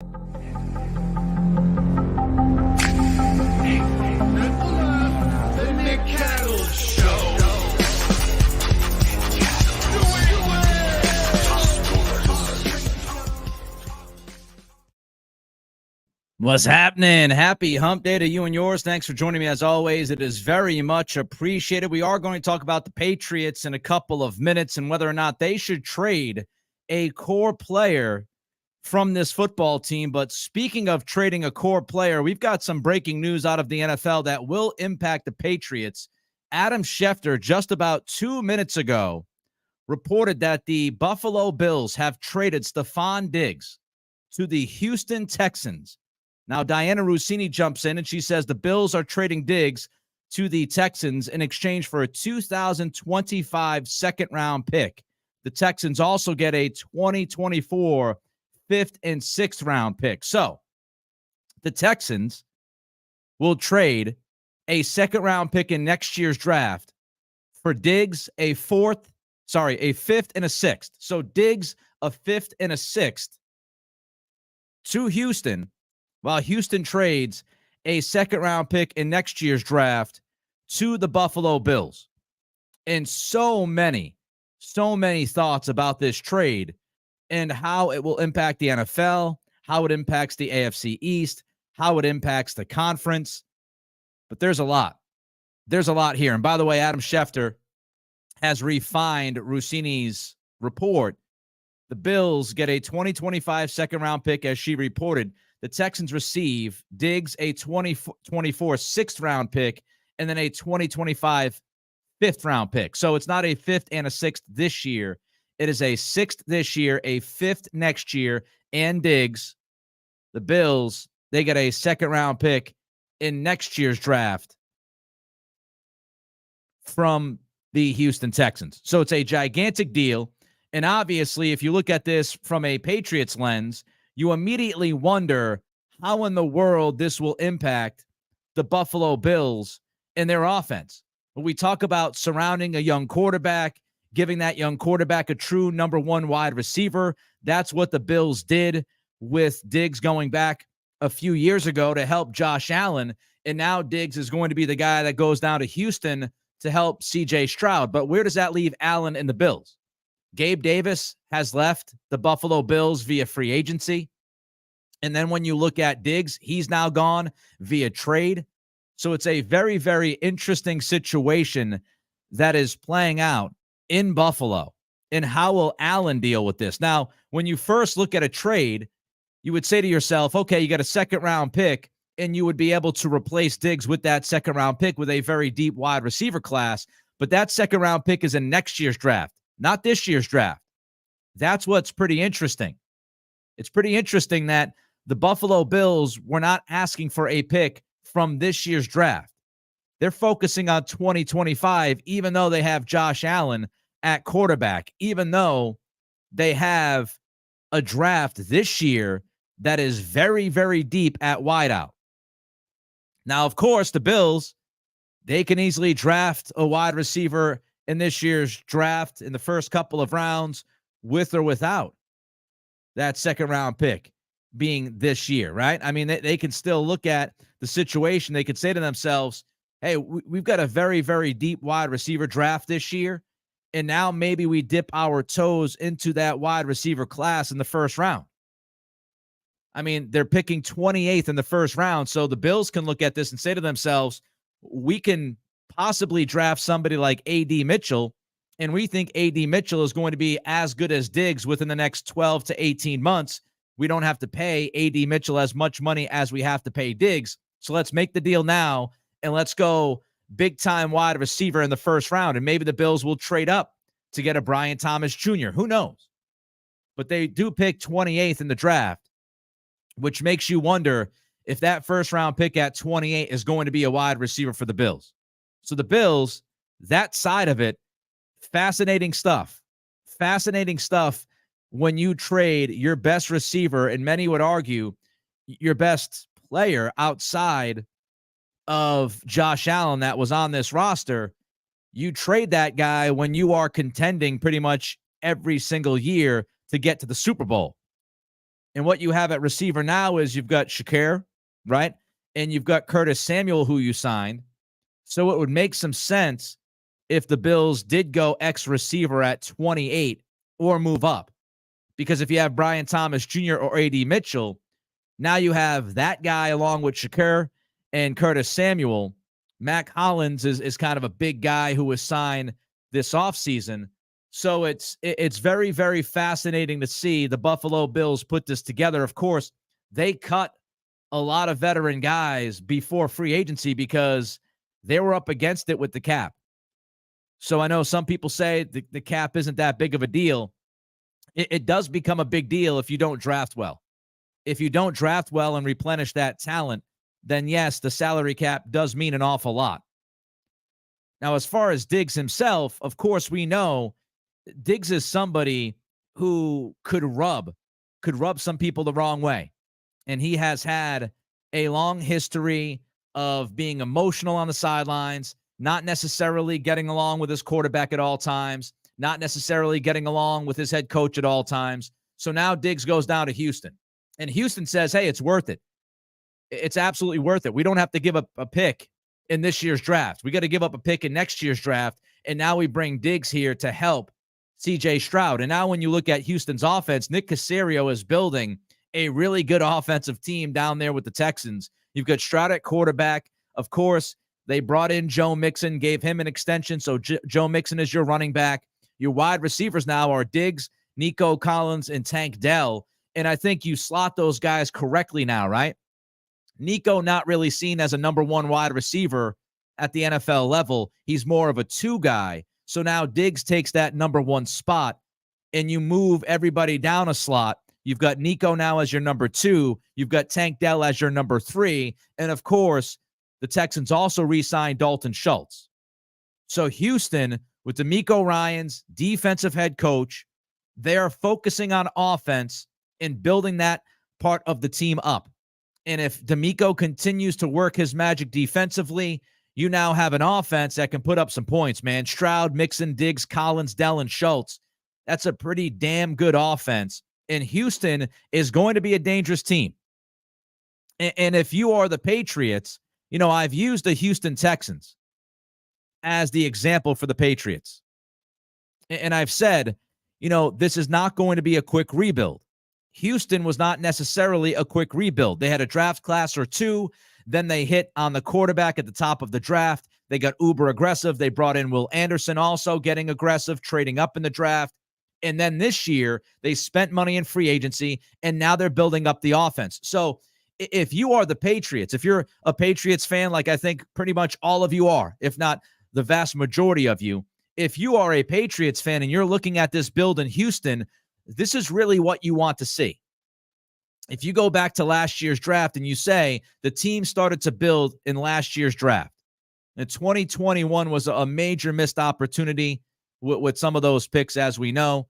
What's happening? Happy hump day to you and yours. Thanks for joining me as always. It is very much appreciated. We are going to talk about the Patriots in a couple of minutes and whether or not they should trade a core player from this football team. But speaking of trading a core player, we've got some breaking news out of the NFL that will impact the Patriots. Adam Schefter, just about 2 minutes ago, reported that the Buffalo Bills have traded Stefon Diggs to the Houston Texans. Now, Diana Rossini jumps in and she says the Bills are trading Diggs to the Texans in exchange for a 2025 second-round pick. The Texans also get a 2024 fifth and sixth-round pick. So, the Texans will trade a second-round pick in next year's draft for Diggs, a fifth and a sixth. So, Diggs, a fifth and a sixth to Houston, while Houston trades a second-round pick in next year's draft to the Buffalo Bills. And so many thoughts about this trade and how it will impact the NFL, how it impacts the AFC East, how it impacts the conference. But there's a lot. There's a lot here. And by the way, Adam Schefter has refined Rossini's report. The Bills get a 2025 second-round pick, as she reported. The Texans receive Diggs a 2024 sixth-round pick and then a 2025 fifth-round pick. So it's not a fifth and a sixth this year. It is a sixth this year, a fifth next year, and Diggs, the Bills, they get a second-round pick in next year's draft from the Houston Texans. So it's a gigantic deal. And obviously, if you look at this from a Patriots lens, you immediately wonder how in the world this will impact the Buffalo Bills and their offense. When we talk about surrounding a young quarterback, giving that young quarterback a true number one wide receiver, that's what the Bills did with Diggs going back a few years ago to help Josh Allen. And now Diggs is going to be the guy that goes down to Houston to help C.J. Stroud. But where does that leave Allen and the Bills? Gabe Davis has left the Buffalo Bills via free agency. And then when you look at Diggs, he's now gone via trade. So it's a very, very interesting situation that is playing out in Buffalo. And how will Allen deal with this? Now, when you first look at a trade, you would say to yourself, okay, you got a second-round pick, and you would be able to replace Diggs with that second-round pick with a very deep wide receiver class. But that second-round pick is in next year's draft, not this year's draft. That's what's pretty interesting. It's pretty interesting that the Buffalo Bills were not asking for a pick from this year's draft. They're focusing on 2025, even though they have Josh Allen at quarterback, even though they have a draft this year that is very, very deep at wideout. Now, of course, the Bills, they can easily draft a wide receiver in this year's draft in the first couple of rounds with or without that second-round pick being this year, right? I mean, they can still look at the situation. They could say to themselves, hey, we've got a very, very deep wide receiver draft this year, and now maybe we dip our toes into that wide receiver class in the first round. I mean, they're picking 28th in the first round, so the Bills can look at this and say to themselves, we can possibly draft somebody like A.D. Mitchell, and we think A.D. Mitchell is going to be as good as Diggs within the next 12 to 18 months. We don't have to pay A.D. Mitchell as much money as we have to pay Diggs, so let's make the deal now, and let's go big-time wide receiver in the first round, and maybe the Bills will trade up to get a Brian Thomas Jr. Who knows? But they do pick 28th in the draft, which makes you wonder if that first-round pick at 28 is going to be a wide receiver for the Bills. So the Bills, that side of it, fascinating stuff. Fascinating stuff when you trade your best receiver, and many would argue your best player outside of Josh Allen that was on this roster. You trade that guy when you are contending pretty much every single year to get to the Super Bowl. And what you have at receiver now is you've got Shakir, right? And you've got Curtis Samuel, who you signed. So it would make some sense if the Bills did go X receiver at 28 or move up. Because if you have Brian Thomas Jr. or A.D. Mitchell, now you have that guy along with Shakir and Curtis Samuel. Mac Hollins is kind of a big guy who was signed this offseason. So it's very, very fascinating to see the Buffalo Bills put this together. Of course, they cut a lot of veteran guys before free agency because they were up against it with the cap. So I know some people say the cap isn't that big of a deal. It does become a big deal if you don't draft well. If you don't draft well and replenish that talent, then yes, the salary cap does mean an awful lot. Now, as far as Diggs himself, of course, we know Diggs is somebody who could rub some people the wrong way. And he has had a long history of being emotional on the sidelines, not necessarily getting along with his quarterback at all times, not necessarily getting along with his head coach at all times. So now Diggs goes down to Houston. And Houston says, hey, it's worth it. It's absolutely worth it. We don't have to give up a pick in this year's draft. We got to give up a pick in next year's draft. And now we bring Diggs here to help C.J. Stroud. And now when you look at Houston's offense, Nick Caserio is building a really good offensive team down there with the Texans. You've got Stroud at quarterback. Of course, they brought in Joe Mixon, gave him an extension. So Joe Mixon is your running back. Your wide receivers now are Diggs, Nico Collins, and Tank Dell. And I think you slot those guys correctly now, right? Nico not really seen as a number one wide receiver at the NFL level. He's more of a two guy. So now Diggs takes that number one spot, and you move everybody down a slot. You've got Nico now as your number two. You've got Tank Dell as your number three. And, of course, the Texans also re-signed Dalton Schultz. So Houston, with DeMeco Ryans, defensive head coach, they are focusing on offense and building that part of the team up. And if DeMeco continues to work his magic defensively, you now have an offense that can put up some points, man. Stroud, Mixon, Diggs, Collins, Dell, and Schultz. That's a pretty damn good offense. And Houston is going to be a dangerous team. And if you are the Patriots, you know, I've used the Houston Texans as the example for the Patriots. And I've said, you know, this is not going to be a quick rebuild. Houston was not necessarily a quick rebuild. They had a draft class or two. Then they hit on the quarterback at the top of the draft. They got uber aggressive. They brought in Will Anderson, also getting aggressive, trading up in the draft. And then this year, they spent money in free agency, and now they're building up the offense. So if you are the Patriots, if you're a Patriots fan, like I think pretty much all of you are, if not the vast majority of you, if you are a Patriots fan and you're looking at this build in Houston, this is really what you want to see. If you go back to last year's draft and you say the team started to build in last year's draft, and 2021 was a major missed opportunity with some of those picks, as we know.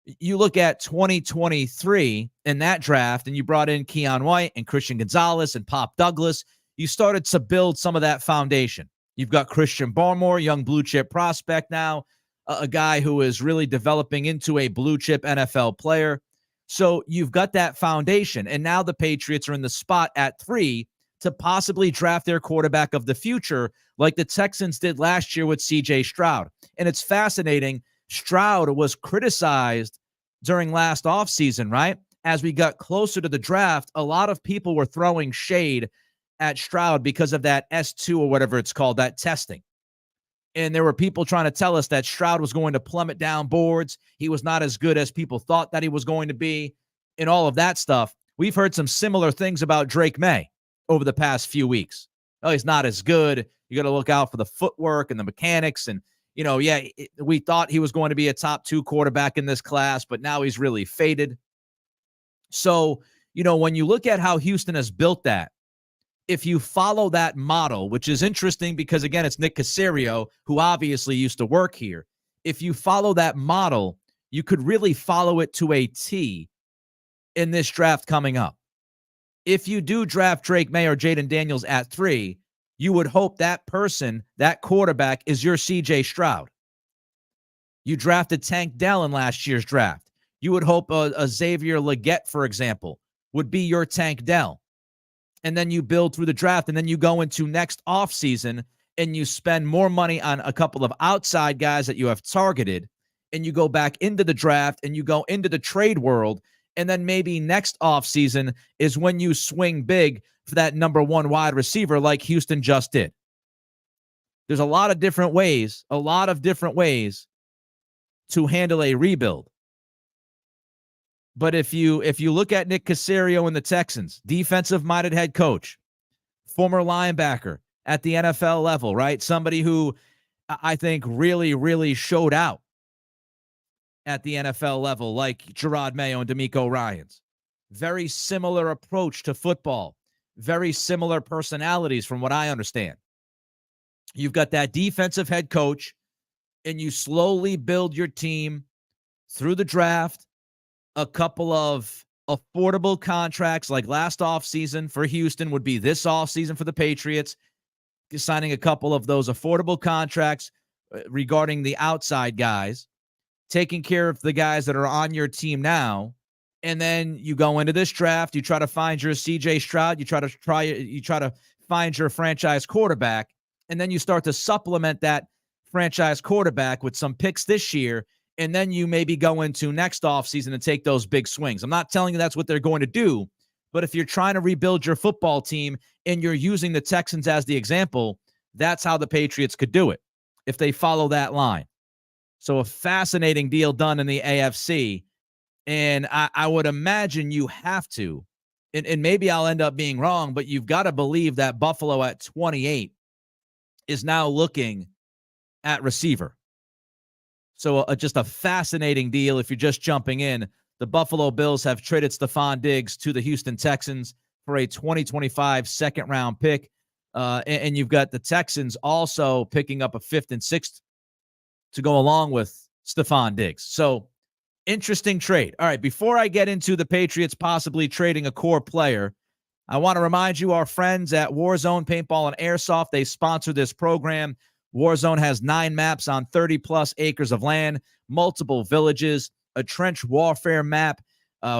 You look at 2023 in that draft, and you brought in Keion White and Christian Gonzalez and Pop Douglas. You started to build some of that foundation. You've got Christian Barmore, young blue chip prospect now, a guy who is really developing into a blue chip NFL player. So you've got that foundation, and now the Patriots are in the spot at 3 to possibly draft their quarterback of the future like the Texans did last year with C.J. Stroud. And it's fascinating. Stroud was criticized during last offseason, right? As we got closer to the draft, a lot of people were throwing shade at Stroud because of that S2 or whatever it's called, that testing. And there were people trying to tell us that Stroud was going to plummet down boards. He was not as good as people thought that he was going to be, and all of that stuff. We've heard some similar things about Drake May over the past few weeks. Oh, he's not as good. You got to look out for the footwork and the mechanics. And, you know, we thought he was going to be a top 2 quarterback in this class, but now he's really faded. So, you know, when you look at how Houston has built that, if you follow that model, which is interesting because, again, it's Nick Caserio, who obviously used to work here. If you follow that model, you could really follow it to a T in this draft coming up. If you do draft Drake May or Jaden Daniels at 3, you would hope that person, that quarterback, is your C.J. Stroud. You drafted Tank Dell in last year's draft. You would hope a Xavier Legette, for example, would be your Tank Dell. And then you build through the draft, and then you go into next offseason and you spend more money on a couple of outside guys that you have targeted, and you go back into the draft and you go into the trade world, and then maybe next offseason is when you swing big for that number one wide receiver like Houston just did. There's a lot of different ways to handle a rebuild. But if you look at Nick Caserio and the Texans, defensive-minded head coach, former linebacker at the NFL level, right? Somebody who I think really, really showed out at the NFL level, like Gerard Mayo and DeMeco Ryans. Very similar approach to football. Very similar personalities from what I understand. You've got that defensive head coach, and you slowly build your team through the draft, a couple of affordable contracts like last offseason for Houston would be this offseason for the Patriots, signing a couple of those affordable contracts regarding the outside guys, taking care of the guys that are on your team now, and then you go into this draft, you try to find your CJ Stroud, you try to find your franchise quarterback, and then you start to supplement that franchise quarterback with some picks this year, and then you maybe go into next offseason and take those big swings. I'm not telling you that's what they're going to do, but if you're trying to rebuild your football team and you're using the Texans as the example, that's how the Patriots could do it if they follow that line. So a fascinating deal done in the AFC, and I would imagine you have to, and maybe I'll end up being wrong, but you've got to believe that Buffalo at 28 is now looking at receiver. So just a fascinating deal. If you're just jumping in, the Buffalo Bills have traded Stefon Diggs to the Houston Texans for a 2025 second-round pick. And you've got the Texans also picking up a 5th and 6th to go along with Stefon Diggs. So interesting trade. All right, before I get into the Patriots possibly trading a core player, I want to remind you, our friends at Warzone Paintball and Airsoft, they sponsor this program. Warzone has 9 maps on 30-plus acres of land, multiple villages, a trench warfare map,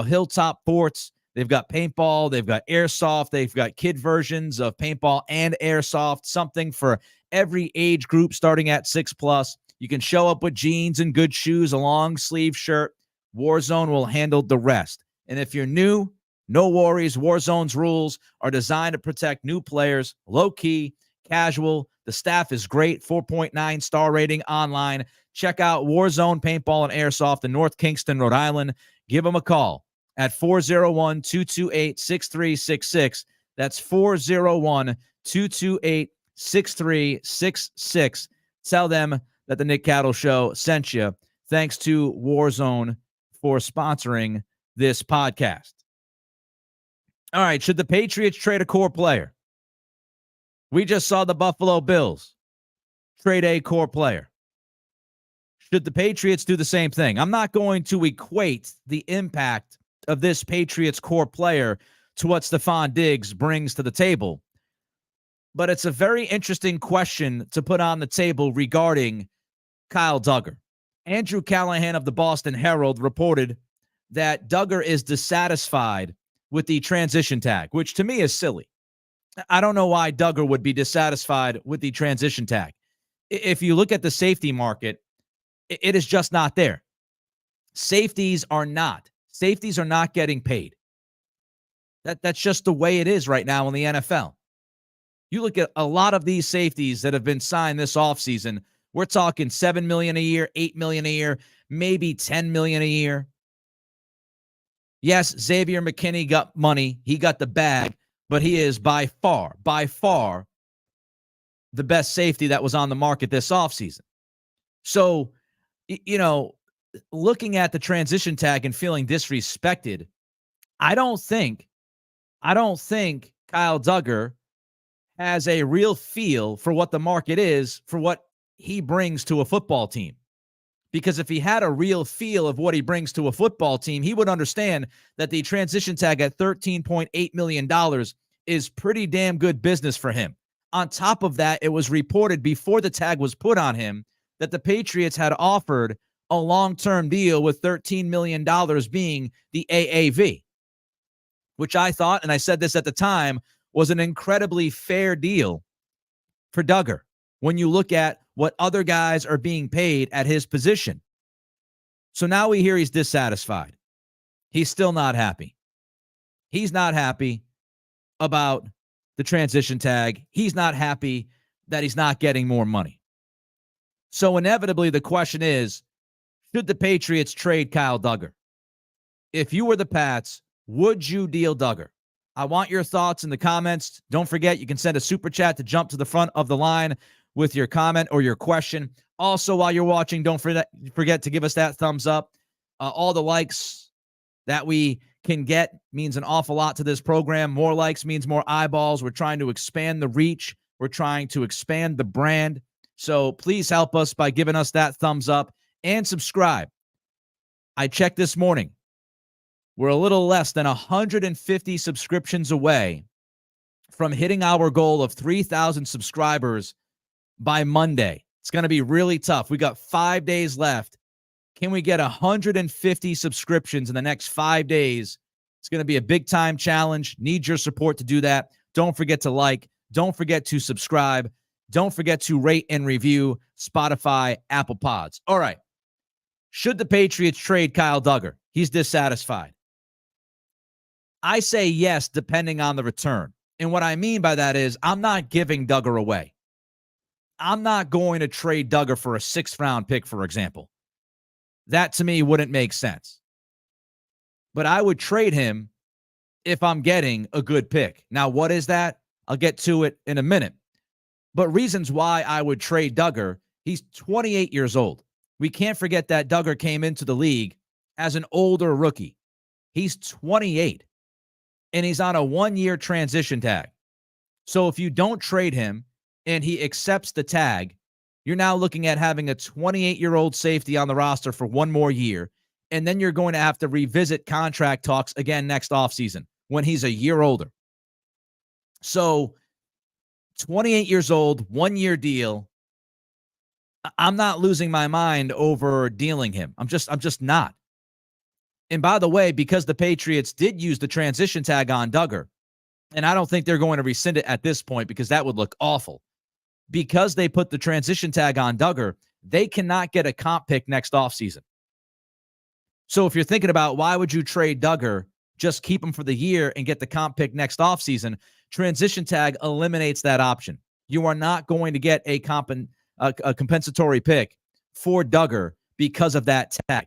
hilltop forts. They've got paintball. They've got airsoft. They've got kid versions of paintball and airsoft, something for every age group starting at 6+. You can show up with jeans and good shoes, a long sleeve shirt. Warzone will handle the rest. And if you're new, no worries. Warzone's rules are designed to protect new players, low-key, casual. The staff is great, 4.9 star rating online. Check out Warzone Paintball and Airsoft in North Kingston, Rhode Island. Give them a call at 401-228-6366. That's 401-228-6366. Tell them that the Nick Cattle Show sent you. Thanks to Warzone for sponsoring this podcast. All right, should the Patriots trade a core player? We just saw the Buffalo Bills trade a core player. Should the Patriots do the same thing? I'm not going to equate the impact of this Patriots core player to what Stefon Diggs brings to the table, but it's a very interesting question to put on the table regarding Kyle Duggar. Andrew Callahan of the Boston Herald reported that Duggar is dissatisfied with the transition tag, which to me is silly. I don't know why Duggar would be dissatisfied with the transition tag. If you look at the safety market, it is just not there. Safeties are not getting paid. That's just the way it is right now in the NFL. You look at a lot of these safeties that have been signed this offseason, we're talking $7 million a year, $8 million a year, maybe $10 million a year. Yes, Xavier McKinney got money. He got the bag. But he is by far, the best safety that was on the market this offseason. So, looking at the transition tag and feeling disrespected, I don't think Kyle Duggar has a real feel for what the market is, for what he brings to a football team. Because if he had a real feel of what he brings to a football team, he would understand that the transition tag at $13.8 million is pretty damn good business for him. On top of that, it was reported before the tag was put on him that the Patriots had offered a long-term deal with $13 million being the AAV, which I thought, and I said this at the time, was an incredibly fair deal for Duggar when you look at what other guys are being paid at his position. So now we hear he's dissatisfied. He's still not happy. He's not happy about the transition tag. He's not happy that he's not getting more money. So inevitably, the question is, should the Patriots trade Kyle Duggar? If you were the Pats, would you deal Duggar? I want your thoughts in the comments. Don't forget, you can send a super chat to jump to the front of the line with your comment or your question. Also, while you're watching, don't forget to give us that thumbs up. All the likes that we can get means an awful lot to this program. More likes means more eyeballs. We're trying to expand the reach. We're trying to expand the brand. So please help us by giving us that thumbs up and subscribe. I checked this morning. We're a little less than 150 subscriptions away from hitting our goal of 3,000 subscribers by Monday. It's going to be really tough. We got 5 days left. Can we get 150 subscriptions in the next 5 days? It's going to be a big-time challenge. Need your support to do that. Don't forget to like. Don't forget to subscribe. Don't forget to rate and review Spotify, Apple Pods. All right. Should the Patriots trade Kyle Duggar? He's dissatisfied. I say yes, depending on the return. And what I mean by that is I'm not giving Duggar away. I'm not going to trade Duggar for a 6th-round pick, for example. That, to me, wouldn't make sense. But I would trade him if I'm getting a good pick. Now, what is that? I'll get to it in a minute. But reasons why I would trade Duggar, he's 28 years old. We can't forget that Duggar came into the league as an older rookie. He's 28, and he's on a 1-year transition tag. So if you don't trade him and he accepts the tag, you're now looking at having a 28-year-old safety on the roster for 1 more year, and then you're going to have to revisit contract talks again next offseason when he's a year older. So 28 years old, 1-year deal. I'm not losing my mind over dealing him. I'm just not. And by the way, because the Patriots did use the transition tag on Duggar, and I don't think they're going to rescind it at this point because that would look awful. Because they put the transition tag on Duggar, they cannot get a comp pick next offseason. So if you're thinking about why would you trade Duggar, just keep him for the year and get the comp pick next offseason, transition tag eliminates that option. You are not going to get a compensatory pick for Duggar because of that tag.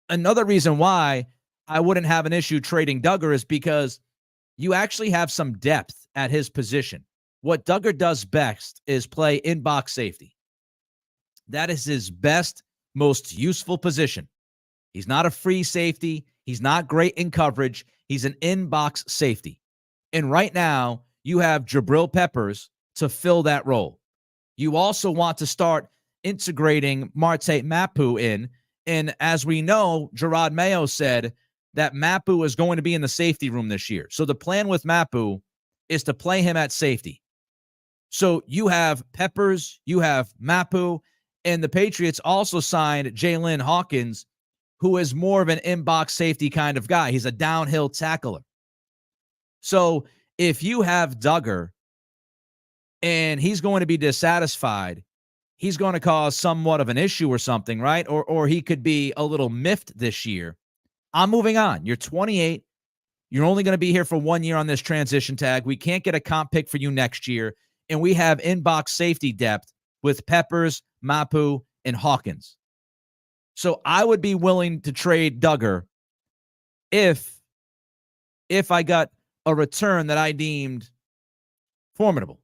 Another reason why I wouldn't have an issue trading Duggar is because you actually have some depth at his position. What Duggar does best is play in-box safety. That is his best, most useful position. He's not a free safety. He's not great in coverage. He's an in-box safety. And right now, you have Jabril Peppers to fill that role. You also want to start integrating Marte Mapu in. And as we know, Gerard Mayo said that Mapu is going to be in the safety room this year. So the plan with Mapu is to play him at safety. So you have Peppers, you have Mapu, and the Patriots also signed Jalen Hawkins, who is more of an in-box safety kind of guy. He's a downhill tackler. So if you have Duggar and he's going to be dissatisfied, he's going to cause somewhat of an issue or something, right? Or he could be a little miffed this year. I'm moving on. You're 28. You're only going to be here for 1 year on this transition tag. We can't get a comp pick for you next year. And we have in-box safety depth with Peppers, Mapu, and Hawkins. So I would be willing to trade Duggar if I got a return that I deemed formidable.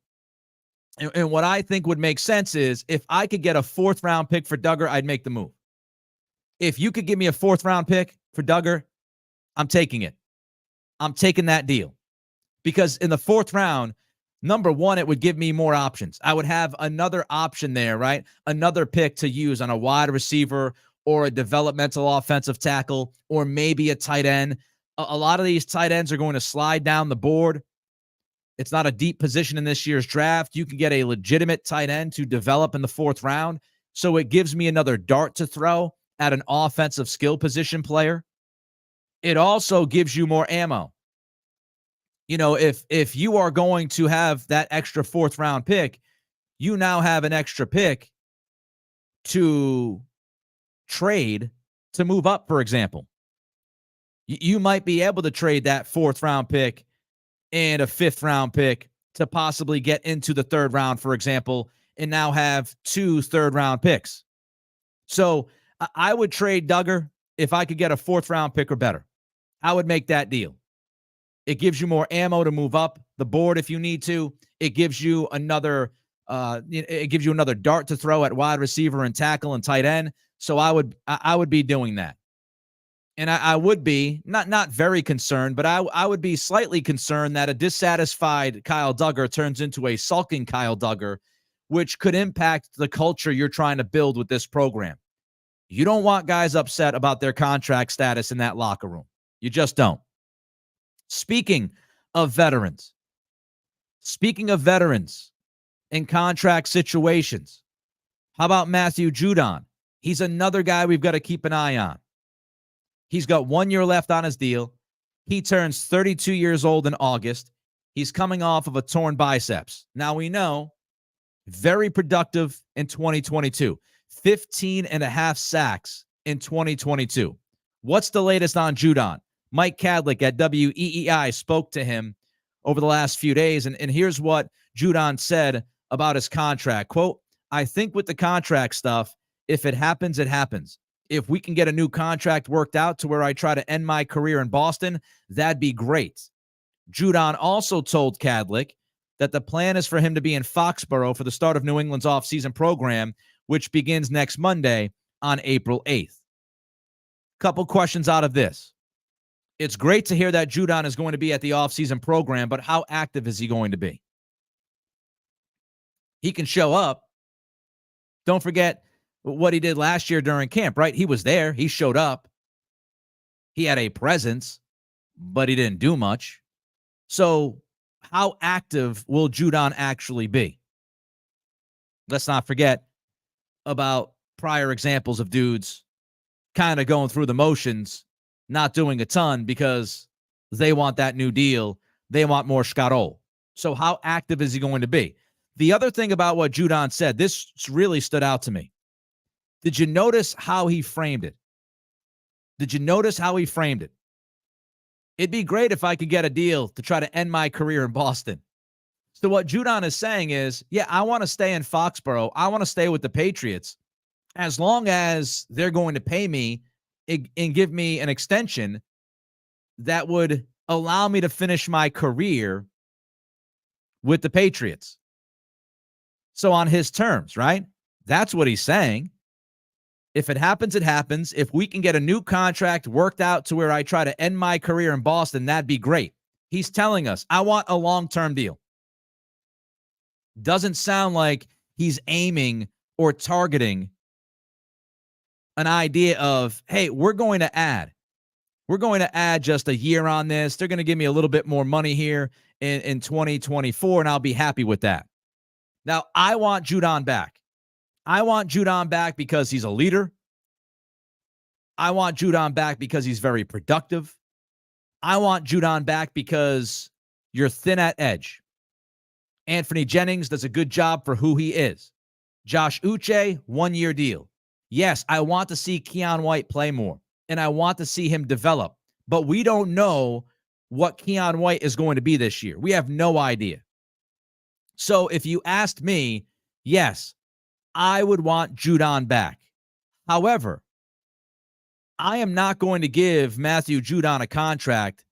And what I think would make sense is if I could get a 4th-round pick for Duggar, I'd make the move. If you could give me a 4th-round pick for Duggar, I'm taking it. I'm taking that deal. Because in the 4th round, number one, it would give me more options. I would have another option there, right? Another pick to use on a wide receiver or a developmental offensive tackle or maybe a tight end. A lot of these tight ends are going to slide down the board. It's not a deep position in this year's draft. You can get a legitimate tight end to develop in the 4th round. So it gives me another dart to throw at an offensive skill position player. It also gives you more ammo. You know, if you are going to have that extra fourth round pick, you now have an extra pick to trade to move up, for example. You might be able to trade that fourth round pick and a fifth round pick to possibly get into the third round, for example, and now have 2 third round picks. So I would trade Duggar if I could get a fourth round pick or better. I would make that deal. It gives you more ammo to move up the board if you need to. It gives you another dart to throw at wide receiver and tackle and tight end. So I would be doing that. And I would be not very concerned, but I would be slightly concerned that a dissatisfied Kyle Duggar turns into a sulking Kyle Duggar, which could impact the culture you're trying to build with this program. You don't want guys upset about their contract status in that locker room. You just don't. Speaking of veterans in contract situations, how about Matthew Judon? He's another guy we've got to keep an eye on. He's got 1 year left on his deal. He turns 32 years old in August. He's coming off of a torn biceps. Now we know, very productive in 2022. 15 and a half sacks in 2022. What's the latest on Judon? Mike Kadlick at WEEI spoke to him over the last few days, and here's what Judon said about his contract. Quote, I think with the contract stuff, if it happens, it happens. If we can get a new contract worked out to where I try to end my career in Boston, that'd be great. Judon also told Kadlick that the plan is for him to be in Foxborough for the start of New England's offseason program, which begins next Monday on April 8th. Couple questions out of this. It's great to hear that Judon is going to be at the offseason program, but how active is he going to be? He can show up. Don't forget what he did last year during camp, right? He was there. He showed up. He had a presence, but he didn't do much. So how active will Judon actually be? Let's not forget about prior examples of dudes kind of going through the motions, not doing a ton because they want that new deal. They want more Scarol. So how active is he going to be? The other thing about what Judon said, this really stood out to me. Did you notice how he framed it? It'd be great if I could get a deal to try to end my career in Boston. So what Judon is saying is, yeah, I want to stay in Foxborough. I want to stay with the Patriots as long as they're going to pay me and give me an extension that would allow me to finish my career with the Patriots. So on his terms, right? That's what he's saying. If it happens, it happens. If we can get a new contract worked out to where I try to end my career in Boston, that'd be great. He's telling us, I want a long-term deal. Doesn't sound like he's aiming or targeting an idea of, hey, we're going to add just a year on this. They're going to give me a little bit more money here in 2024, and I'll be happy with that. Now, I want Judon back. I want Judon back because he's a leader. I want Judon back because he's very productive. I want Judon back because you're thin at edge. Anthony Jennings does a good job for who he is. Josh Uche, 1 year deal. Yes, I want to see Keion White play more, and I want to see him develop. But we don't know what Keion White is going to be this year. We have no idea. So if you asked me, yes, I would want Judon back. However, I am not going to give Matthew Judon a contract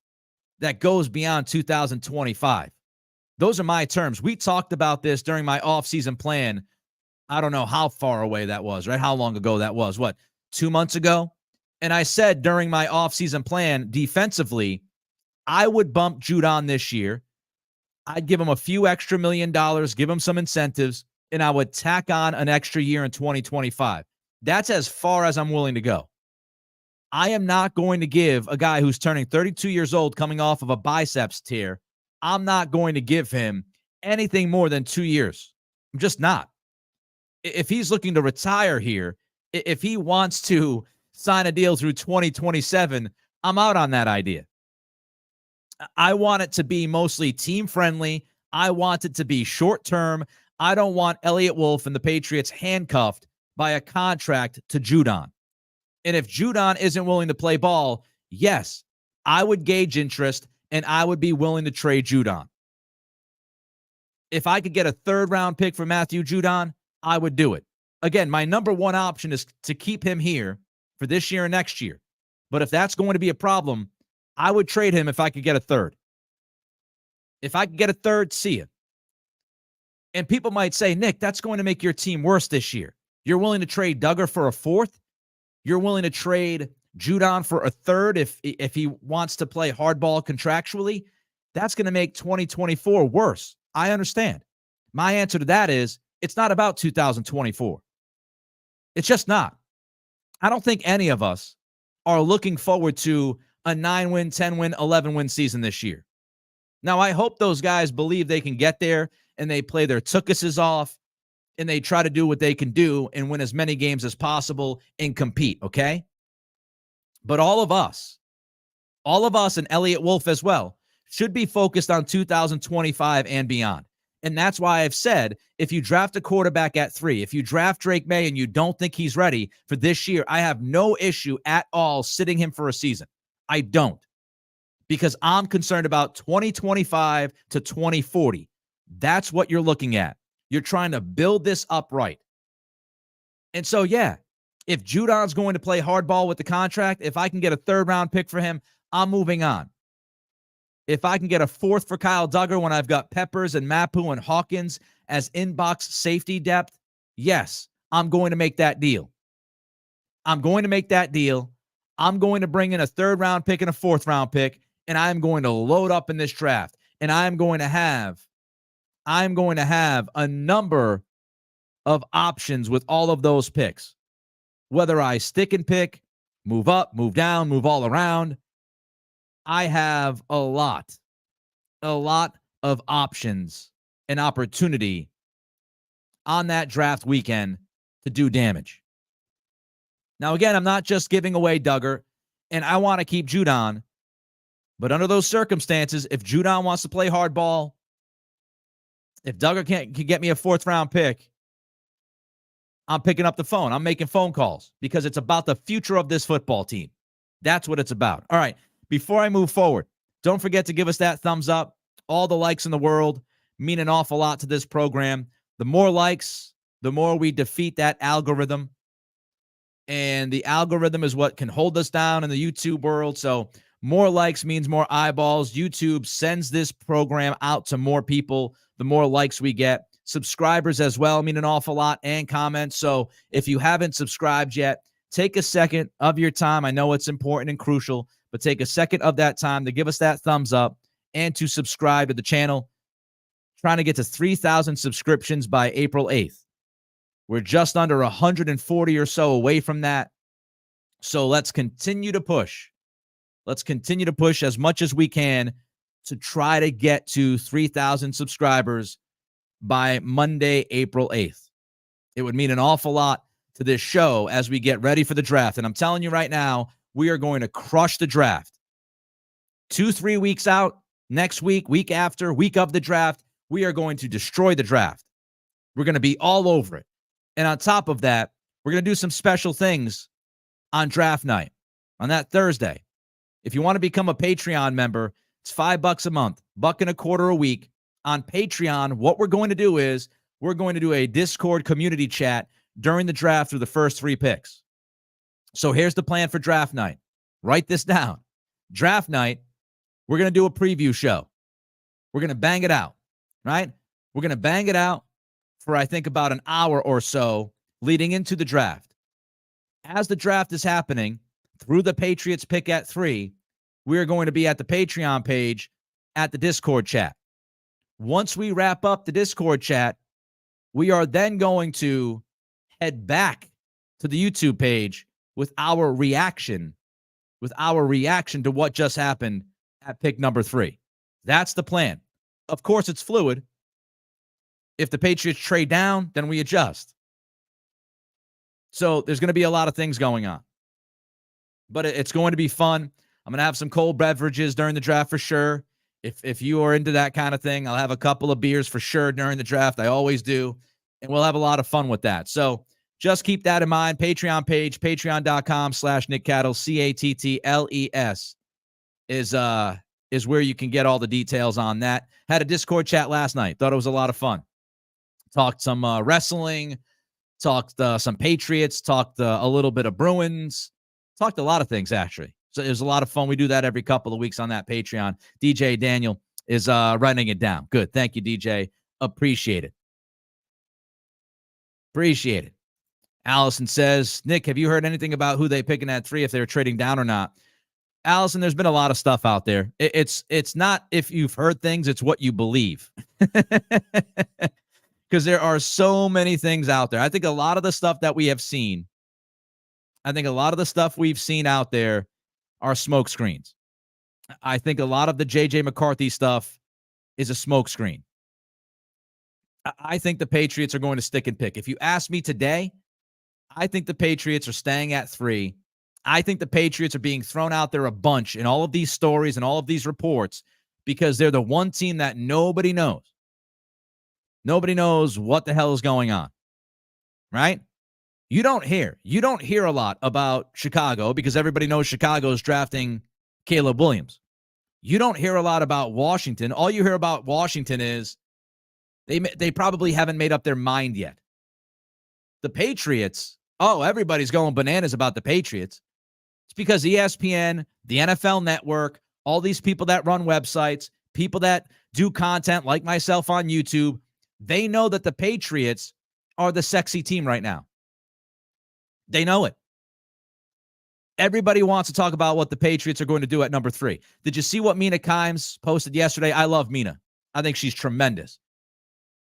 that goes beyond 2025. Those are my terms. We talked about this during my offseason plan. I don't know how far away that was, right? How long ago that was. 2 months ago? And I said during my offseason plan, defensively, I would bump Judon this year. I'd give him a few extra $1 million, give him some incentives, and I would tack on an extra year in 2025. That's as far as I'm willing to go. I am not going to give a guy who's turning 32 years old coming off of a biceps tear, I'm not going to give him anything more than 2 years. I'm just not. If he's looking to retire here, if he wants to sign a deal through 2027, I'm out on that idea. I want it to be mostly team friendly. I want it to be short term. I don't want Elliott Wolf and the Patriots handcuffed by a contract to Judon. And if Judon isn't willing to play ball, yes, I would gauge interest and I would be willing to trade Judon. If I could get a third-round pick for Matthew Judon, I would do it. Again, my number one option is to keep him here for this year and next year. But if that's going to be a problem, I would trade him if I could get a third. If I could get a third, see it. And people might say, Nick, that's going to make your team worse this year. You're willing to trade Duggar for a fourth? You're willing to trade Judon for a third if he wants to play hardball contractually? That's going to make 2024 worse. I understand. My answer to that is it's not about 2024. It's just not. I don't think any of us are looking forward to a 9-win, 10-win, 11-win season this year. Now, I hope those guys believe they can get there and they play their tookuses off and they try to do what they can do and win as many games as possible and compete, okay? But all of us and Elliott Wolf as well, should be focused on 2025 and beyond. And that's why I've said, if you draft a quarterback at 3, if you draft Drake May and you don't think he's ready for this year, I have no issue at all sitting him for a season. I don't. Because I'm concerned about 2025 to 2040. That's what you're looking at. You're trying to build this up right. And so, yeah, if Judon's going to play hardball with the contract, if I can get a third-round pick for him, I'm moving on. If I can get a fourth for Kyle Duggar when I've got Peppers and Mapu and Hawkins as inbox safety depth, yes, I'm going to make that deal. I'm going to make that deal. I'm going to bring in a third-round pick and a fourth-round pick, and I'm going to load up in this draft. And I'm going to have a number of options with all of those picks. Whether I stick and pick, move up, move down, move all around, I have a lot of options and opportunity on that draft weekend to do damage. Now, again, I'm not just giving away Duggar, and I want to keep Judon. But under those circumstances, if Judon wants to play hardball, if Duggar can get me a fourth-round pick, I'm picking up the phone. I'm making phone calls because it's about the future of this football team. That's what it's about. All right. Before I move forward, don't forget to give us that thumbs up. All the likes in the world mean an awful lot to this program. The more likes, the more we defeat that algorithm. And the algorithm is what can hold us down in the YouTube world. So more likes means more eyeballs. YouTube sends this program out to more people. The more likes we get. Subscribers as well mean an awful lot, and comments. So if you haven't subscribed yet, take a second of your time. I know it's important and crucial, but take a second of that time to give us that thumbs up and to subscribe to the channel. Trying to get to 3,000 subscriptions by April 8th. We're just under 140 or so away from that. So let's continue to push. Let's continue to push as much as we can to try to get to 3,000 subscribers by Monday, April 8th. It would mean an awful lot to this show as we get ready for the draft. And I'm telling you right now, we are going to crush the draft. 2-3 weeks out, next week, week after, week of the draft, we are going to destroy the draft. We're going to be all over it. And on top of that, we're going to do some special things on draft night, on that Thursday. If you want to become a Patreon member, it's $5 a month, $1.25 a week. On Patreon, what we're going to do is we're going to do a Discord community chat during the draft through the first 3 picks. So here's the plan for draft night. Write this down. Draft night, we're going to do a preview show. We're going to bang it out, right? We're going to bang it out for, I think, about an hour or so leading into the draft. As the draft is happening, through the Patriots pick at 3, we are going to be at the Patreon page at the Discord chat. Once we wrap up the Discord chat, we are then going to head back to the YouTube page with our reaction to what just happened at pick number 3. That's the plan. Of course, it's fluid. If the Patriots trade down, then we adjust. So there's going to be a lot of things going on. But it's going to be fun. I'm going to have some cold beverages during the draft for sure. If you are into that kind of thing, I'll have a couple of beers for sure during the draft. I always do. And we'll have a lot of fun with that. So just keep that in mind. Patreon page, patreon.com/Nick Cattles, Cattles is where you can get all the details on that. Had a Discord chat last night. Thought it was a lot of fun. Talked some wrestling, talked some Patriots, talked a little bit of Bruins, talked a lot of things, actually. So it was a lot of fun. We do that every couple of weeks on that Patreon. DJ Daniel is writing it down. Good. Thank you, DJ. Appreciate it. Appreciate it. Allison says, Nick, have you heard anything about who they picking at 3, if they're trading down or not? Allison, there's been a lot of stuff out there. It's not if you've heard things, it's what you believe. Because there are so many things out there. I think a lot of the stuff that we have seen, out there are smoke screens. I think a lot of the J.J. McCarthy stuff is a smoke screen. I think the Patriots are going to stick and pick. If you ask me today, I think the Patriots are staying at 3. I think the Patriots are being thrown out there a bunch in all of these stories and all of these reports because they're the one team that nobody knows. Nobody knows what the hell is going on, right? You don't hear a lot about Chicago because everybody knows Chicago is drafting Caleb Williams. You don't hear a lot about Washington. All you hear about Washington is they probably haven't made up their mind yet. The Patriots, everybody's going bananas about the Patriots. It's because ESPN, the NFL Network, all these people that run websites, people that do content like myself on YouTube, they know that the Patriots are the sexy team right now. They know it. Everybody wants to talk about what the Patriots are going to do at number 3. Did you see what Mina Kimes posted yesterday? I love Mina. I think she's tremendous.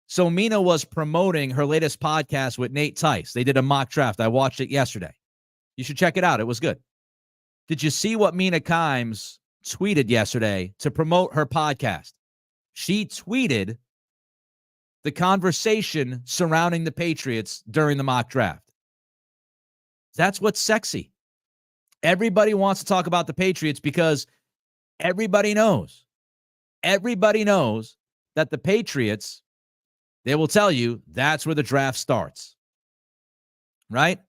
So Mina was promoting her latest podcast with Nate Tice. They did a mock draft. I watched it yesterday. You should check it out. It was good. Did you see what Mina Kimes tweeted yesterday to promote her podcast? She tweeted the conversation surrounding the Patriots during the mock draft. That's what's sexy. Everybody wants to talk about the Patriots because everybody knows that the Patriots, they will tell you that's where the draft starts, right?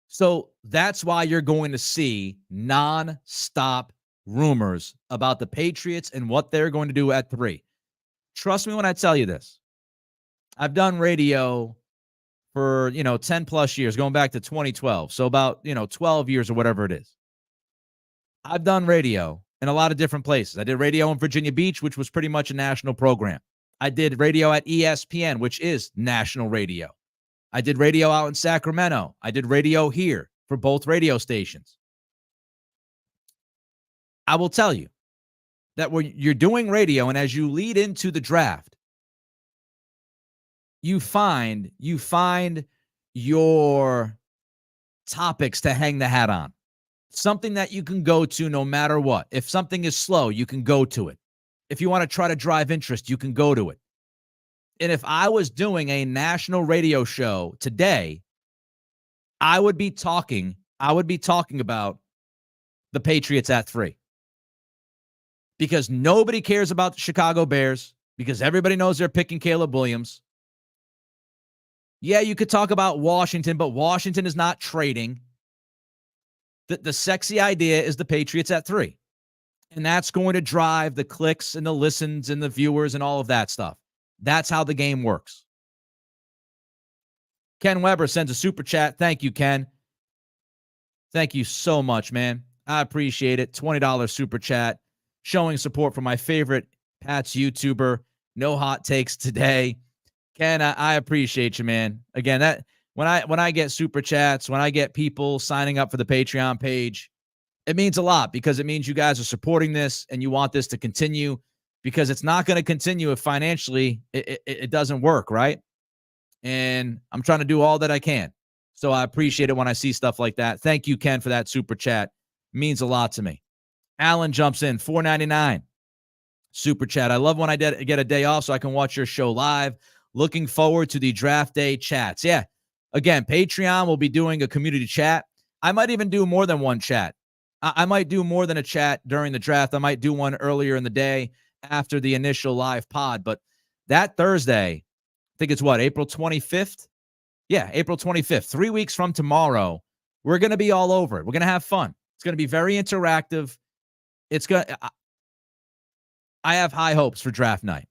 So that's why you're going to see non-stop rumors about the Patriots and what they're going to do at 3. Trust me when I tell you this. I've done radio for, 10 plus years, going back to 2012. So about, 12 years or whatever it is. I've done radio in a lot of different places. I did radio in Virginia Beach, which was pretty much a national program. I did radio at ESPN, which is national radio. I did radio out in Sacramento. I did radio here for both radio stations. I will tell you that when you're doing radio and as you lead into the draft, you find your topics to hang the hat on. Something that you can go to no matter what. If something is slow, you can go to it. If you want to try to drive interest, you can go to it. And if I was doing a national radio show today, I would be talking about the Patriots at 3. Because nobody cares about the Chicago Bears, because everybody knows they're picking Caleb Williams. Yeah, you could talk about Washington, but Washington is not trading. The sexy idea is the Patriots at 3. And that's going to drive the clicks and the listens and the viewers and all of that stuff. That's how the game works. Ken Weber sends a super chat. Thank you, Ken. Thank you so much, man. I appreciate it. $20 super chat. Showing support for my favorite Pats YouTuber. No hot takes today. Ken, I appreciate you, man. Again, that when I get super chats, when I get people signing up for the Patreon page, it means a lot because it means you guys are supporting this and you want this to continue, because it's not going to continue if financially it doesn't work, right? And I'm trying to do all that I can. So I appreciate it when I see stuff like that. Thank you, Ken, for that super chat. It means a lot to me. Alan jumps in, $4.99. Super chat. I love when I get a day off so I can watch your show live. Looking forward to the draft day chats. Yeah. Again, Patreon will be doing a community chat. I might even do more than one chat. I might do more than a chat during the draft. I might do one earlier in the day after the initial live pod. But that Thursday, I think it's April 25th? Yeah, April 25th. 3 weeks from tomorrow, we're going to be all over it. We're going to have fun. It's going to be very interactive. I have high hopes for draft night.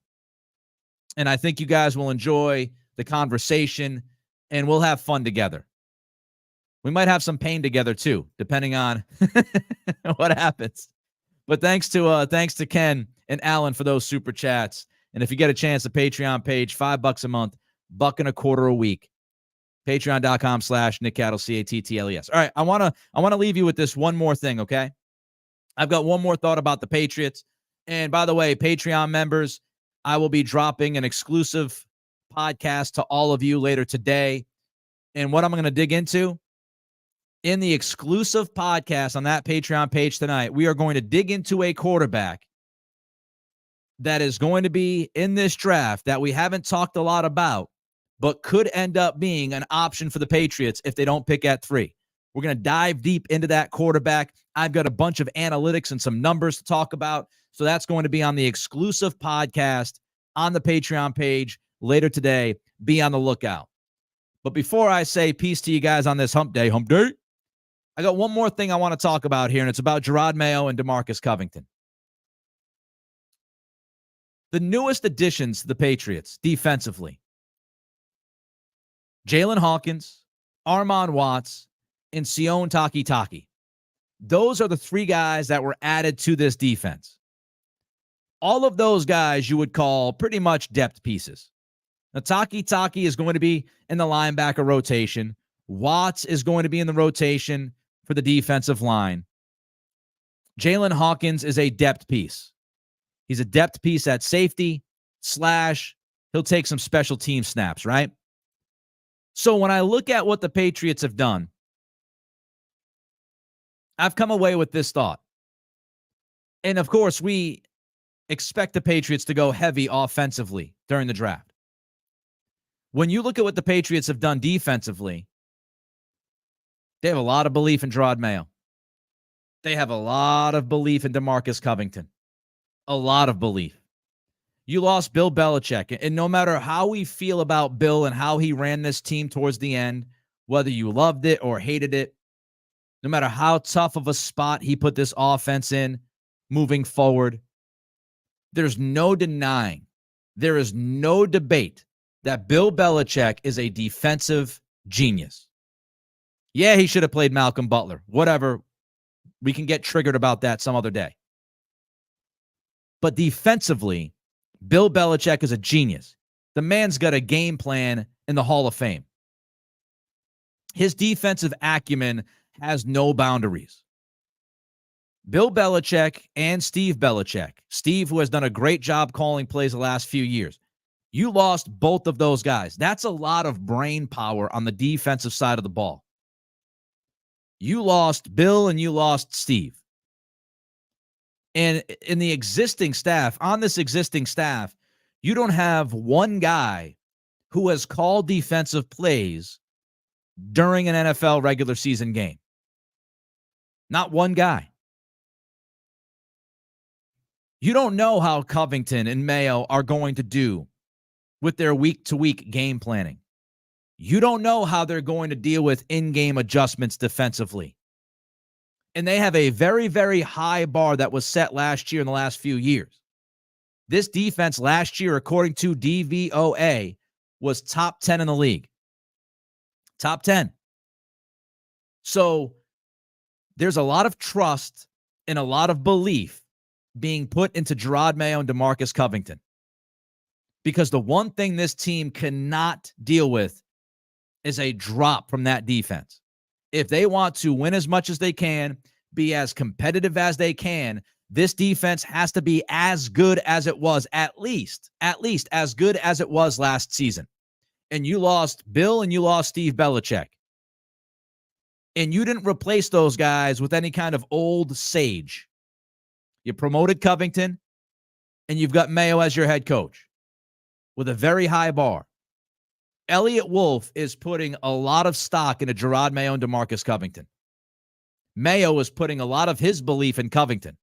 And I think you guys will enjoy the conversation, and we'll have fun together. We might have some pain together too, depending on what happens. But thanks to Ken and Alan for those super chats. And if you get a chance, the Patreon page, $5 a month, $1.25 a week. Patreon.com/Nick Cattle, CATTLES. All right, I wanna leave you with this one more thing, okay? I've got one more thought about the Patriots. And by the way, Patreon members, I will be dropping an exclusive podcast to all of you later today. And what I'm going to dig into in the exclusive podcast on that Patreon page tonight, we are going to dig into a quarterback that is going to be in this draft that we haven't talked a lot about, but could end up being an option for the Patriots if they don't pick at 3. We're going to dive deep into that quarterback. I've got a bunch of analytics and some numbers to talk about. So that's going to be on the exclusive podcast on the Patreon page later today. Be on the lookout. But before I say peace to you guys on this hump day, I got one more thing I want to talk about here, and it's about Jerod Mayo and DeMarcus Covington. The newest additions to the Patriots defensively: Jalen Hawkins, Armon Watts, and Sion Takitaki. Those are the 3 guys that were added to this defense. All of those guys you would call pretty much depth pieces. Now, Takitaki is going to be in the linebacker rotation. Watts is going to be in the rotation for the defensive line. Jalen Hawkins is a depth piece. He's a depth piece at safety / he'll take some special team snaps, right? So when I look at what the Patriots have done, I've come away with this thought. And of course, we expect the Patriots to go heavy offensively during the draft. When you look at what the Patriots have done defensively, they have a lot of belief in Jerod Mayo. They have a lot of belief in DeMarcus Covington. A lot of belief. You lost Bill Belichick, and no matter how we feel about Bill and how he ran this team towards the end, whether you loved it or hated it, no matter how tough of a spot he put this offense in moving forward, there's no denying, there is no debate that Bill Belichick is a defensive genius. Yeah, he should have played Malcolm Butler. Whatever. We can get triggered about that some other day. But defensively, Bill Belichick is a genius. The man's got a game plan in the Hall of Fame. His defensive acumen has no boundaries. Bill Belichick and Steve Belichick, Steve, who has done a great job calling plays the last few years, you lost both of those guys. That's a lot of brain power on the defensive side of the ball. You lost Bill and you lost Steve. And in the existing staff, on this existing staff, you don't have one guy who has called defensive plays during an NFL regular season game. Not one guy. You don't know how Covington and Mayo are going to do with their week-to-week game planning. You don't know how they're going to deal with in-game adjustments defensively. And they have a very, very high bar that was set last year in the last few years. This defense last year, according to DVOA, was top 10 in the league. Top 10. So there's a lot of trust and a lot of belief being put into Jerod Mayo and DeMarcus Covington. Because the one thing this team cannot deal with is a drop from that defense. If they want to win as much as they can, be as competitive as they can, this defense has to be as good as it was, at least as good as it was last season. And you lost Bill and you lost Steve Belichick. And you didn't replace those guys with any kind of old sage. You promoted Covington, and you've got Mayo as your head coach with a very high bar. Elliott Wolf is putting a lot of stock into Jerod Mayo and DeMarcus Covington. Mayo is putting a lot of his belief in Covington.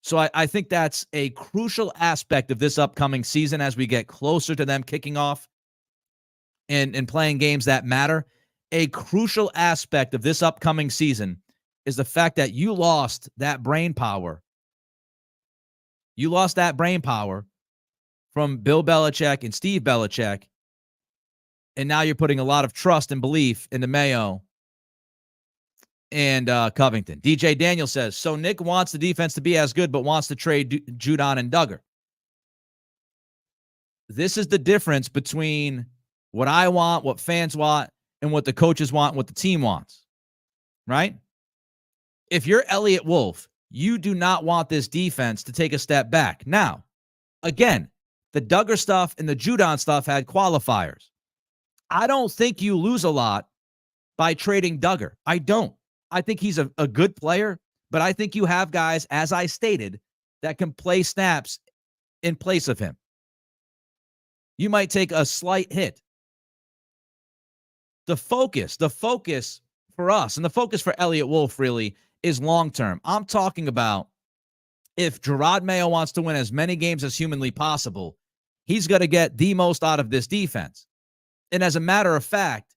So I think that's a crucial aspect of this upcoming season as we get closer to them kicking off and playing games that matter. A crucial aspect of this upcoming season is the fact that you lost that brain power. You lost that brain power from Bill Belichick and Steve Belichick, and now you're putting a lot of trust and belief into Mayo and Covington. DJ Daniel says, so Nick wants the defense to be as good, but wants to trade Judon and Duggar. This is the difference between what I want, what fans want, and what the coaches want, and what the team wants, right? If you're Elliott Wolf, you do not want this defense to take a step back. Now, again, the Duggar stuff and the Judon stuff had qualifiers. I don't think you lose a lot by trading Duggar. I don't. I think he's a good player, but I think you have guys, as I stated, that can play snaps in place of him. You might take a slight hit. The focus for us and the focus for Elliott Wolf really is long-term. I'm talking about if Gerard Mayo wants to win as many games as humanly possible, he's got to get the most out of this defense. And as a matter of fact,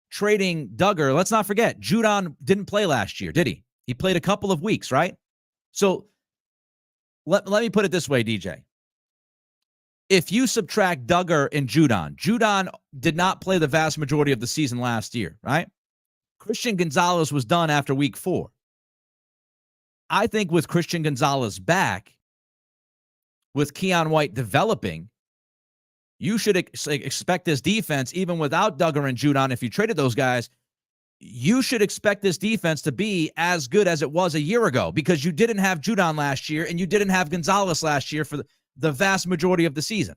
trading Duggar, let's not forget, Judon didn't play last year, did he? He played a couple of weeks, right? So let me put it this way, DJ. If you subtract Duggar and Judon did not play the vast majority of the season last year, right? Christian Gonzalez was done after week 4. I think with Christian Gonzalez back, with Keon White developing, you should expect this defense, even without Duggar and Judon, if you traded those guys, you should expect this defense to be as good as it was a year ago because you didn't have Judon last year and you didn't have Gonzalez last year for the vast majority of the season.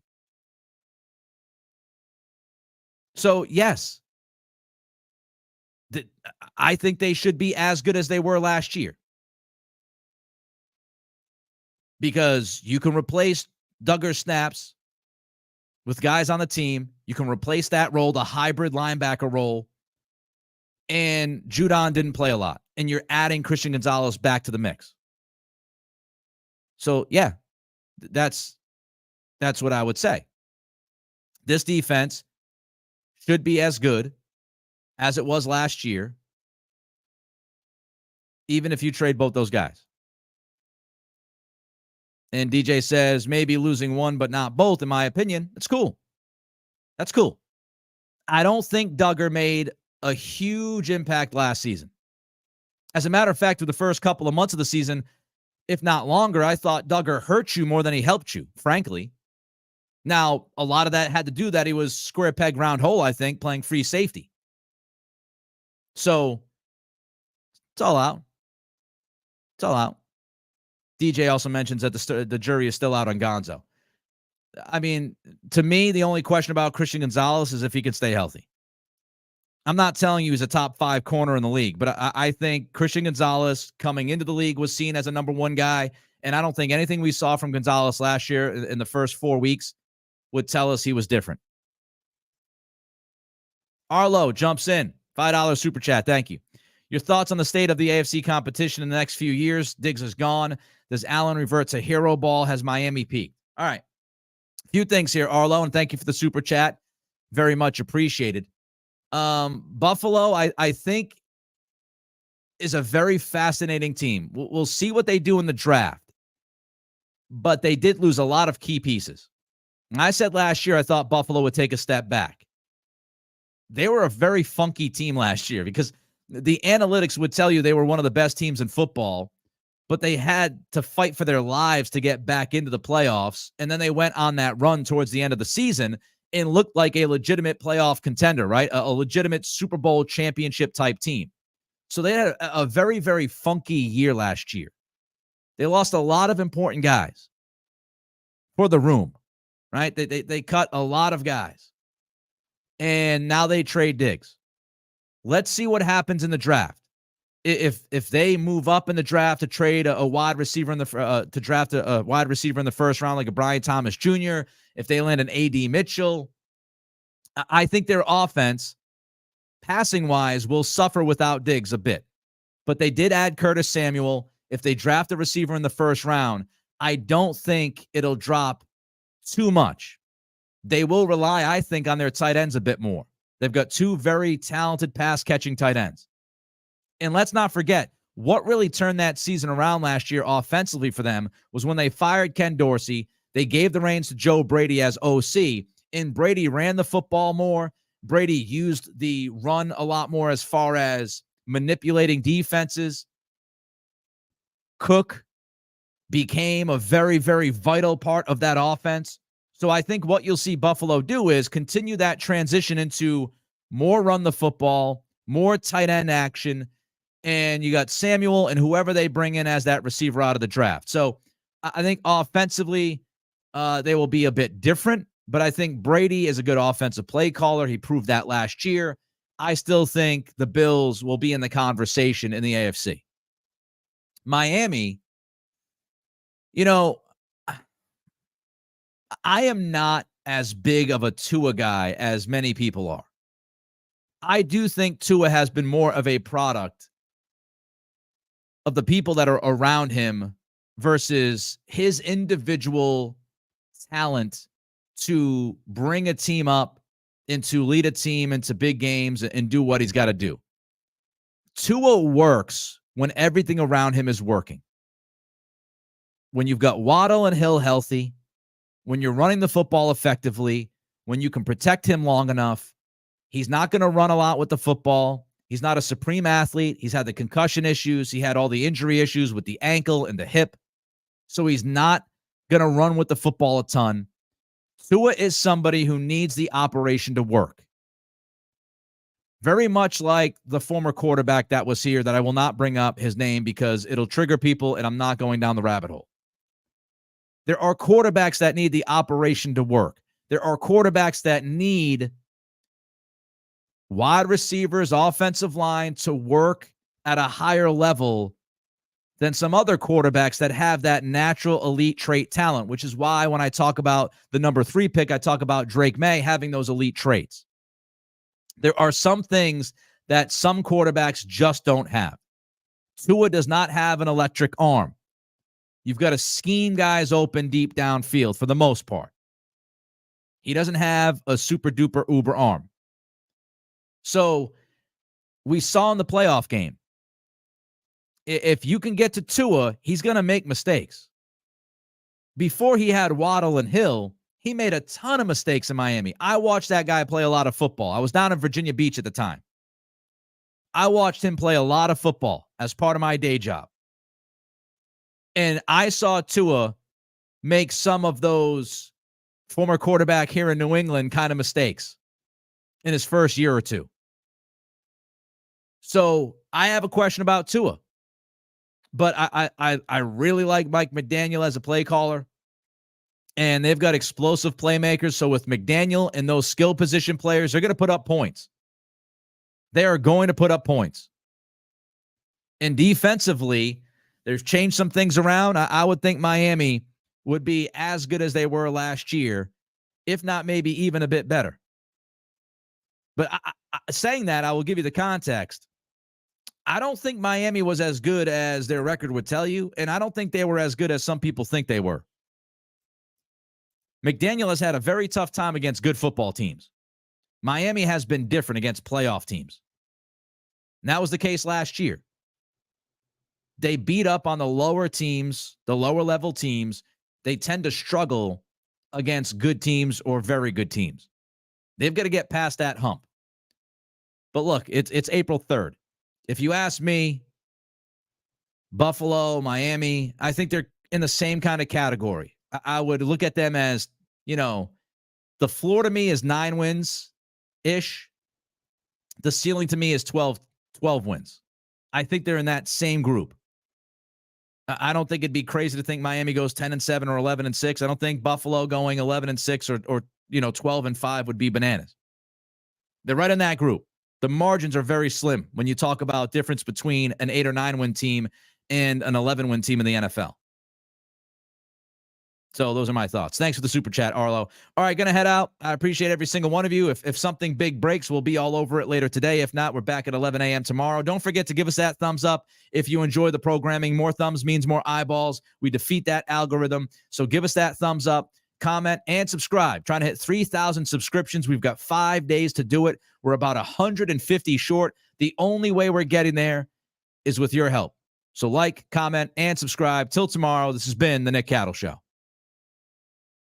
So, yes, I think they should be as good as they were last year because you can replace Duggar's snaps with guys on the team. You can replace that role, the hybrid linebacker role, and Judon didn't play a lot, and you're adding Christian Gonzalez back to the mix. So, yeah, that's what I would say. This defense should be as good as it was last year, even if you trade both those guys. And DJ says, maybe losing one but not both, in my opinion. That's cool. That's cool. I don't think Duggar made a huge impact last season. As a matter of fact, through the first couple of months of the season, if not longer, I thought Duggar hurt you more than he helped you, frankly. Now, a lot of that had to do that he was square peg, round hole, I think, playing free safety. So, it's all out. It's all out. DJ also mentions that the jury is still out on Gonzo. I mean, to me, the only question about Christian Gonzalez is if he can stay healthy. I'm not telling you he's a top 5 corner in the league, but I think Christian Gonzalez coming into the league was seen as a number 1 guy, and I don't think anything we saw from Gonzalez last year in the first 4 weeks would tell us he was different. Arlo jumps in. $5 super chat. Thank you. Your thoughts on the state of the AFC competition in the next few years? Diggs is gone. Does Allen revert to hero ball? Has Miami peaked? All right. A few things here, Arlo, and thank you for the super chat. Very much appreciated. Buffalo, I think, is a very fascinating team. We'll see what they do in the draft, but they did lose a lot of key pieces. And I said last year I thought Buffalo would take a step back. They were a very funky team last year because the analytics would tell you they were one of the best teams in football, but they had to fight for their lives to get back into the playoffs. And then they went on that run towards the end of the season and looked like a legitimate playoff contender, right? A legitimate Super Bowl championship type team. So they had a very, very funky year last year. They lost a lot of important guys for the room, right? They cut a lot of guys. And now they trade Diggs. Let's see what happens in the draft. If they move up in the draft to trade a wide receiver to draft a wide receiver in the first round, like a Brian Thomas Jr., if they land an A.D. Mitchell, I think their offense passing-wise, will suffer without Diggs a bit. But they did add Curtis Samuel. If they draft a receiver in the first round, I don't think it'll drop too much. They will rely, I think, on their tight ends a bit more. They've got two very talented pass-catching tight ends. And let's not forget, what really turned that season around last year offensively for them was when they fired Ken Dorsey. They gave the reins to Joe Brady as OC, and Brady ran the football more. Brady used the run a lot more as far as manipulating defenses. Cook became a very, very vital part of that offense. So I think what you'll see Buffalo do is continue that transition into more run the football, more tight end action, and you got Samuel and whoever they bring in as that receiver out of the draft. So I think offensively, they will be a bit different, but I think Brady is a good offensive play caller. He proved that last year. I still think the Bills will be in the conversation in the AFC. Miami, I am not as big of a Tua guy as many people are. I do think Tua has been more of a product of the people that are around him versus his individual talent to bring a team up and to lead a team into big games and do what he's got to do. Tua works when everything around him is working. When you've got Waddle and Hill healthy, when you're running the football effectively, when you can protect him long enough, he's not going to run a lot with the football. He's not a supreme athlete. He's had the concussion issues. He had all the injury issues with the ankle and the hip. So he's not going to run with the football a ton. Tua is somebody who needs the operation to work. Very much like the former quarterback that was here that I will not bring up his name because it'll trigger people and I'm not going down the rabbit hole. There are quarterbacks that need the operation to work. There are quarterbacks that need wide receivers, offensive line to work at a higher level than some other quarterbacks that have that natural elite trait talent, which is why when I talk about the number 3 pick, I talk about Drake May having those elite traits. There are some things that some quarterbacks just don't have. Tua does not have an electric arm. You've got to scheme guys open deep downfield for the most part. He doesn't have a super duper uber arm. So we saw in the playoff game, if you can get to Tua, he's going to make mistakes. Before he had Waddle and Hill, he made a ton of mistakes in Miami. I watched that guy play a lot of football. I was down in Virginia Beach at the time. I watched him play a lot of football as part of my day job. And I saw Tua make some of those former quarterback here in New England kind of mistakes in his first year or two. So I have a question about Tua. But I really like Mike McDaniel as a play caller. And they've got explosive playmakers. So with McDaniel and those skill position players, they're going to put up points. They are going to put up points. And defensively, they've changed some things around. I would think Miami would be as good as they were last year, if not maybe even a bit better. But saying that, I will give you the context. I don't think Miami was as good as their record would tell you, and I don't think they were as good as some people think they were. McDaniel has had a very tough time against good football teams. Miami has been different against playoff teams. And that was the case last year. They beat up on the lower teams, the lower level teams. They tend to struggle against good teams or very good teams. They've got to get past that hump. But look, it's April 3rd. If you ask me, Buffalo, Miami, I think they're in the same kind of category. I would look at them as, the floor to me is 9 wins-ish. The ceiling to me is 12 wins. I think they're in that same group. I don't think it'd be crazy to think Miami goes 10-7 or 11-6. I don't think Buffalo going 11-6 or 12-5 would be bananas. They're right in that group. The margins are very slim when you talk about difference between an 8 or 9 win team and an 11 win team in the NFL. So those are my thoughts. Thanks for the super chat, Arlo. All right, going to head out. I appreciate every single one of you. If something big breaks, we'll be all over it later today. If not, we're back at 11 a.m. tomorrow. Don't forget to give us that thumbs up if you enjoy the programming. More thumbs means more eyeballs. We defeat that algorithm. So give us that thumbs up, comment, and subscribe. Trying to hit 3,000 subscriptions. We've got 5 days to do it. We're about 150 short. The only way we're getting there is with your help. So like, comment, and subscribe. Till tomorrow, this has been The Nick Cattle Show.